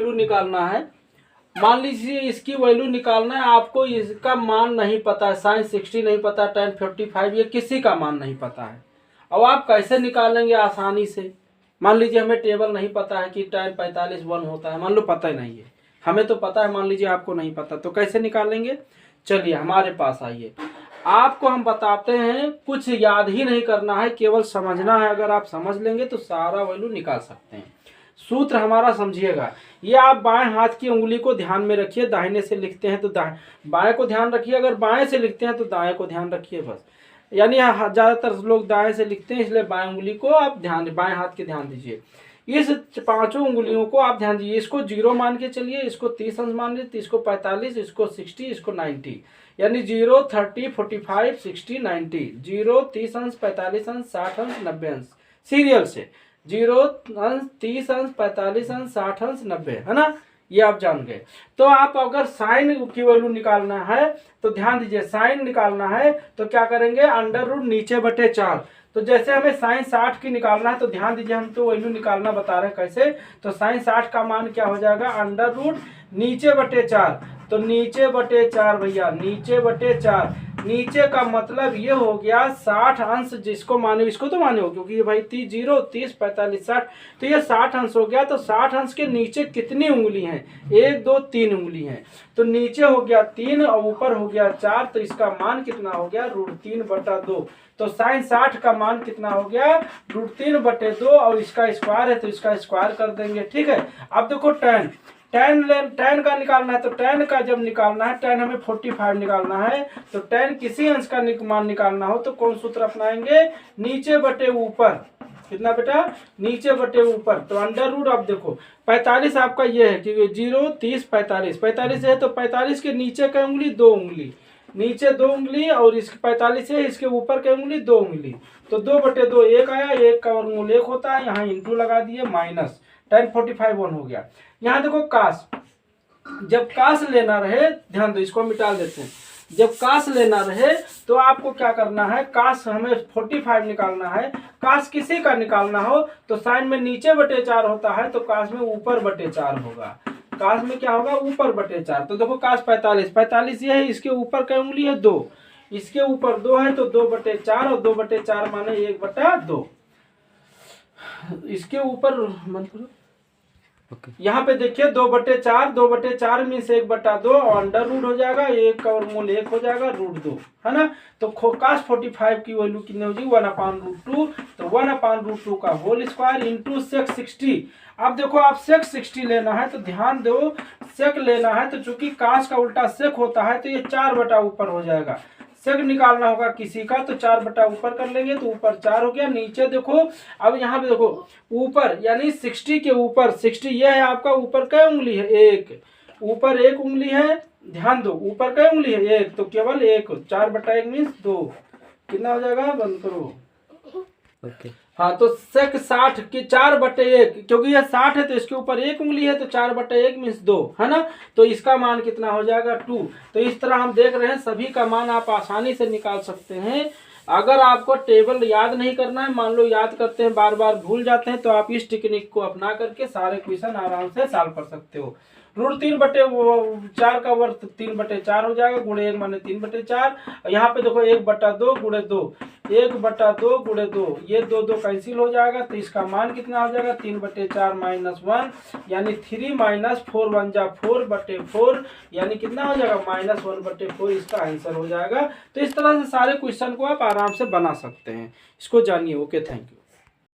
Value निकालना है। मान लीजिए इसकी वैल्यू निकालना है आपको, इसका मान नहीं पता है, sin 60 नहीं पता, tan 45, ये किसी का मान नहीं पता है। अब आप कैसे निकालेंगे आसानी से? मान लीजिए हमें टेबल नहीं पता है कि tan 45 1 होता है, मान लो पता ही नहीं है, हमें तो पता है, मान लीजिए आपको नहीं पता, तो कैसे निकालेंगे? चलिए हमारे पास आइए, आपको हम बताते हैं, कुछ याद ही नहीं करना है, केवल समझना है। अगर आप समझ लेंगे तो सारा वैल्यू निकाल सकते हैं। सूत्र हमारा समझिएगा, ये आप बाएं हाथ की उंगली को ध्यान में रखिए, दाहिने से लिखते हैं तो बाएं को ध्यान रखिए, अगर बाएं से लिखते हैं तो दाएं को ध्यान रखिए बस। यानी ज़्यादातर लोग दाएं से लिखते हैं, इसलिए बाएं उंगली को आप बाएं हाथ के ध्यान दीजिए। इस 5 उंगलियों को आप ध्यान दीजिए, इसको 0 मान के चलिए, इसको 30 अंश मान लीजिए, इसको 45, इसको 60, इसको 90, यानी 0 30 45 60 90, 0 30 अंश 45 अंश 60 अंश 90 अंश, सीरियल से 0 अंश 30 अंश 45 अंश 60 अंश 90, है ना, ये आप जान गए। तो आप अगर साइन की वैल्यू निकालना है तो ध्यान दीजिए, साइन निकालना है तो क्या करेंगे, अंडर रूट नीचे बटे 4। तो जैसे हमें साइन 60 की निकालना है तो ध्यान दीजिए, हम तो वैल्यू निकालना बता रहे हैं कैसे। तो साइन 60 का मान क्या हो जाएगा, अंडर रूट नीचे बटे 4। तो नीचे बटे 4 भैया, नीचे बटे 4, नीचे का मतलब ये हो गया 60 अंश, जिसको माने इसको तो माने हो, क्योंकि ये भाई 0 30 45 60, तो ये 60 अंश हो गया। तो 60 अंश के नीचे कितनी उंगली हैं, 1 2 3 उंगली हैं। तो नीचे हो गया 3 और ऊपर हो गया 4, तो इसका मान कितना हो गया, √3/2। तो साइन 60 का मान कितना हो गया, √3/2, और इसका स्क्वायर है तो इसका स्क्वायर कर देंगे, ठीक है। अब देखो tan का निकालना है, तो tan का जब निकालना है, tan हमें 45 निकालना है, तो tan किसी अंश का मान निकालना हो तो कौन सूत्र अपनाएंगे, नीचे बटे ऊपर। कितना बेटा, नीचे बटे ऊपर। तो अंडर रूट, अब देखो 45 आपका ये है कि 0 30 45, 45 है तो 45 के नीचे का उंगली 2 उंगली, नीचे 2 उंगली, और इसके 45 है इसके ऊपर के उंगली 2 उंगली, तो 2/2 1 आया, 1 का वर्गमूल 1 होता है, यहाँ इंटू लगा दिए, माइनस tan 45 1 हो गया। यहाँ देखो काश, जब काश लेना रहे, ध्यान दो इसको मिटा देते हैं, जब काश लेना रहे तो आपको क्या करना है, काश हमें 45 निकालना है, काश किसी का निकालना हो तो साइन में नीचे बटे 4 होता है, तो काश में ऊपर बटे 4 होगा, काश में क्या होगा, ऊपर बटे 4। तो देखो काश 45 ये है, इसके ऊपर क्या उंगली है 2, इसके ऊपर 2 है तो 2/4, और 2/4 माने 1/2, इसके ऊपर मन करो। यहाँ पे देखिए 2/4 मीन्स 1/2, और अंडर रूट हो जाएगा, 1 का वर्गमूल 1 हो जाएगा, √2, है ना। तो काश 45 की वैल्यू कितनी हो जाएगी, 1/√2, तो 1/√2 का होल स्क्वायर इंटू सेक 60। अब देखो आप सेक 60 लेना है तो ध्यान दो, सेक लेना है तो चूंकि काश का उल्टा सेक होता है तो ये 4/ऊपर हो जाएगा, सेक निकालना होगा किसी का तो 4/ऊपर कर लेंगे, तो ऊपर 4 हो गया, नीचे देखो, अब यहाँ पे देखो ऊपर, यानी 60 के ऊपर, 60 ये है आपका, ऊपर क्या उंगली है, 1, ऊपर 1 उंगली है, ध्यान दो ऊपर क्या उंगली है, 1, तो केवल 1, 4/1 मीन्स 2, कितना हो जाएगा, बंद करो, ओके। हाँ, तो सेक 60 की 4/1, क्योंकि ये 60 है तो इसके ऊपर 1 उंगली है, तो 4/1 मीन्स 2, है ना। तो इसका मान कितना हो जाएगा, 2। तो इस तरह हम देख रहे हैं सभी का मान आप आसानी से निकाल सकते हैं। अगर आपको टेबल याद नहीं करना है, मान लो याद करते हैं बार बार भूल जाते हैं, तो आप इस टेक्निक को अपना करके सारे क्वेश्चन आराम से सॉल्व कर सकते हो। √3/4 का वर्ग 3/4 हो जाएगा, गुणे 1 माने 3/4, यहाँ पे देखो 1/2 गुणे 2, 1/2 गुणे 2, ये 2 कैंसिल हो जाएगा, तो इसका मान कितना हो जाएगा, 3/4 - 1, यानी 3 - 4 1 जा 4/4, यानी कितना हो जाएगा, -1/4, इसका आंसर हो जाएगा। तो इस तरह से सारे क्वेश्चन को आप आराम से बना सकते हैं, इसको जानिए। Okay, thank you.